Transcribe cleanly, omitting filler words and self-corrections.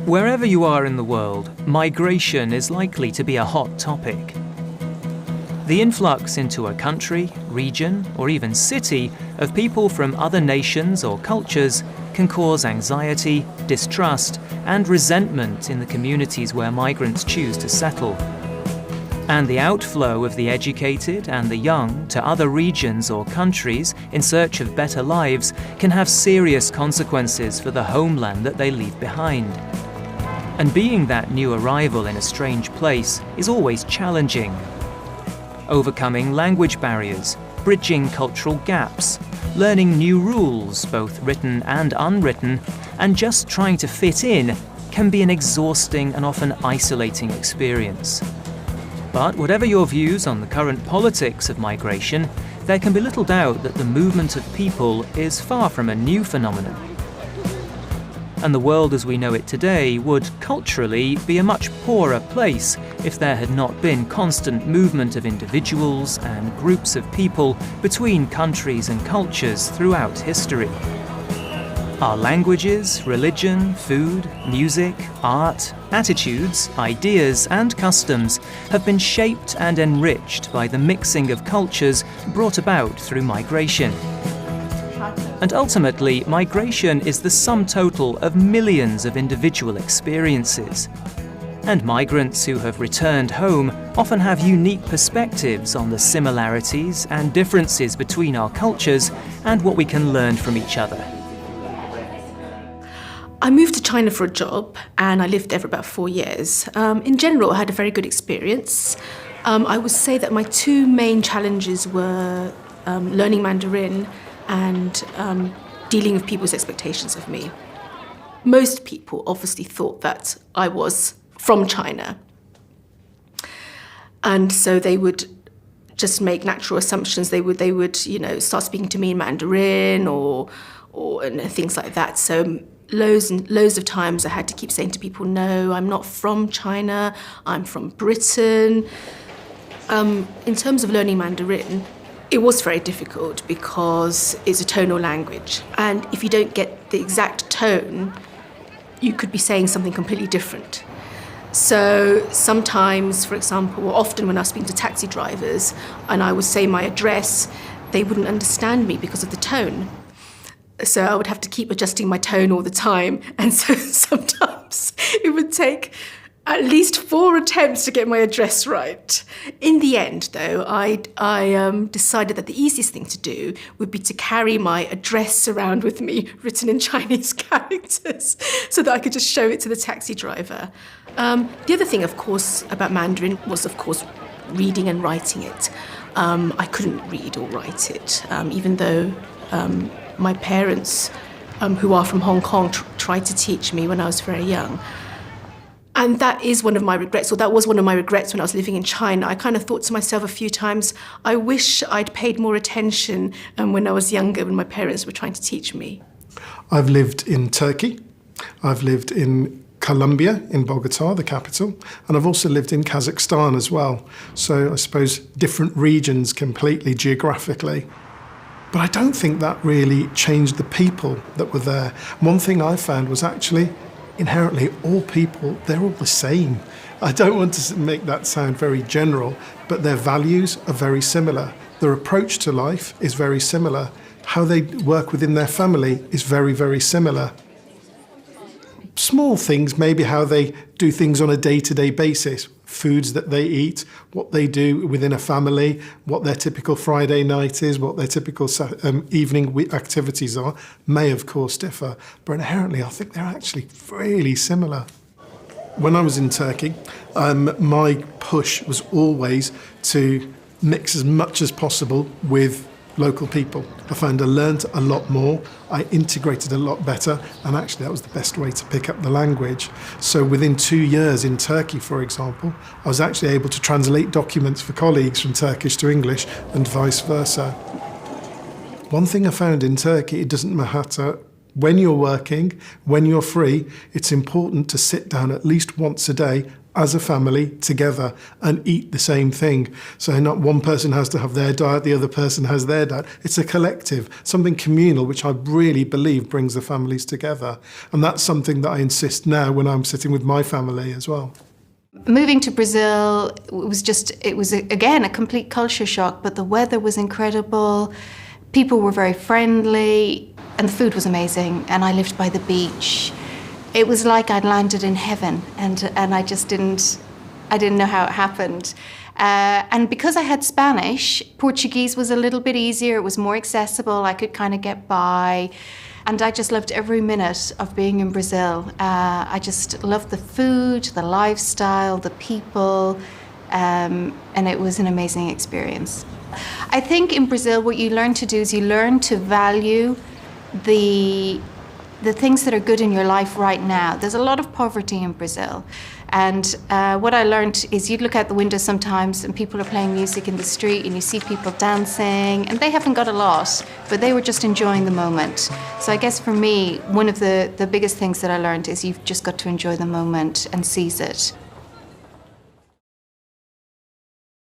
Wherever you are in the world, migration is likely to be a hot topic. The influx into a country, region, or even city of people from other nations or cultures can cause anxiety, distrust, and resentment in the communities where migrants choose to settle. And the outflow of the educated and the young to other regions or countries in search of better lives can have serious consequences for the homeland that they leave behind. And being that new arrival in a strange place is always challenging. Overcoming language barriers, bridging cultural gaps, learning new rules, both written and unwritten, and just trying to fit in can be an exhausting and often isolating experience. But whatever your views on the current politics of migration, there can be little doubt that the movement of people is far from a new phenomenon. And the world as we know it today would, culturally, be a much poorer place if there had not been constant movement of individuals and groups of people between countries and cultures throughout history. Our languages, religion, food, music, art, attitudes, ideas and customs have been shaped and enriched by the mixing of cultures brought about through migration. And ultimately, migration is the sum total of millions of individual experiences. And migrants who have returned home often have unique perspectives on the similarities and differences between our cultures and what we can learn from each other. I moved to China for a job and I lived there for about 4 years. In general, I had a very good experience. I would say that my two main challenges were learning Mandarin and dealing with people's expectations of me. Most people obviously thought that I was from China. And so they would just make natural assumptions. They would, start speaking to me in Mandarin or and things like that. So loads and loads of times I had to keep saying to people, no, I'm not from China, I'm from Britain. In terms of learning Mandarin, it was very difficult because it's a tonal language. And if you don't get the exact tone, you could be saying something completely different. So sometimes, for example, or often when I was speaking to taxi drivers and I would say my address, they wouldn't understand me because of the tone. So I would have to keep adjusting my tone all the time. And so sometimes it would take at least 4 attempts to get my address right. In the end, though, I decided that the easiest thing to do would be to carry my address around with me, written in Chinese characters, so that I could just show it to the taxi driver. The other thing, of course, about Mandarin was, of course, reading and writing it. I couldn't read or write it, even though my parents, who are from Hong Kong, tried to teach me when I was very young. And that is one of my regrets, or that was one of my regrets when I was living in China. I kind of thought to myself a few times, I wish I'd paid more attention when I was younger, when my parents were trying to teach me. I've lived in Turkey. I've lived in Colombia, in Bogota, the capital, and I've also lived in Kazakhstan as well. So I suppose different regions completely geographically. But I don't think that really changed the people that were there. One thing I found was actually inherently all people, they're all the same. I don't want to make that sound very general, but their values are very similar. Their approach to life is very similar. How they work within their family is very, very similar. Small things, maybe how they do things on a day-to-day basis, foods that they eat, what they do within a family, what their typical Friday night is, what their typical evening activities are, may of course differ, but inherently I think they're actually really similar. When I was in Turkey, my push was always to mix as much as possible with local people. I found I learned a lot more, I integrated a lot better, and actually that was the best way to pick up the language. So within 2 years in Turkey, for example, I was actually able to translate documents for colleagues from Turkish to English and vice versa. One thing I found in Turkey, it doesn't matter when you're working, when you're free, it's important to sit down at least once a day as a family together and eat the same thing. So not one person has to have their diet, the other person has their diet. It's a collective, something communal, which I really believe brings the families together. And that's something that I insist now when I'm sitting with my family as well. Moving to Brazil, it was again a complete culture shock, but the weather was incredible. People were very friendly and the food was amazing, and I lived by the beach. It was like I'd landed in heaven, and I didn't know how it happened. And because I had Spanish, Portuguese was a little bit easier, it was more accessible, I could kind of get by. And I just loved every minute of being in Brazil. I just loved the food, the lifestyle, the people, and it was an amazing experience. I think in Brazil what you learn to do is you learn to value the things that are good in your life right now. There's a lot of poverty in Brazil. And what I learned is you'd look out the window sometimes and people are playing music in the street and you see people dancing, and they haven't got a lot, but they were just enjoying the moment. So I guess for me, one of the biggest things that I learned is you've just got to enjoy the moment and seize it.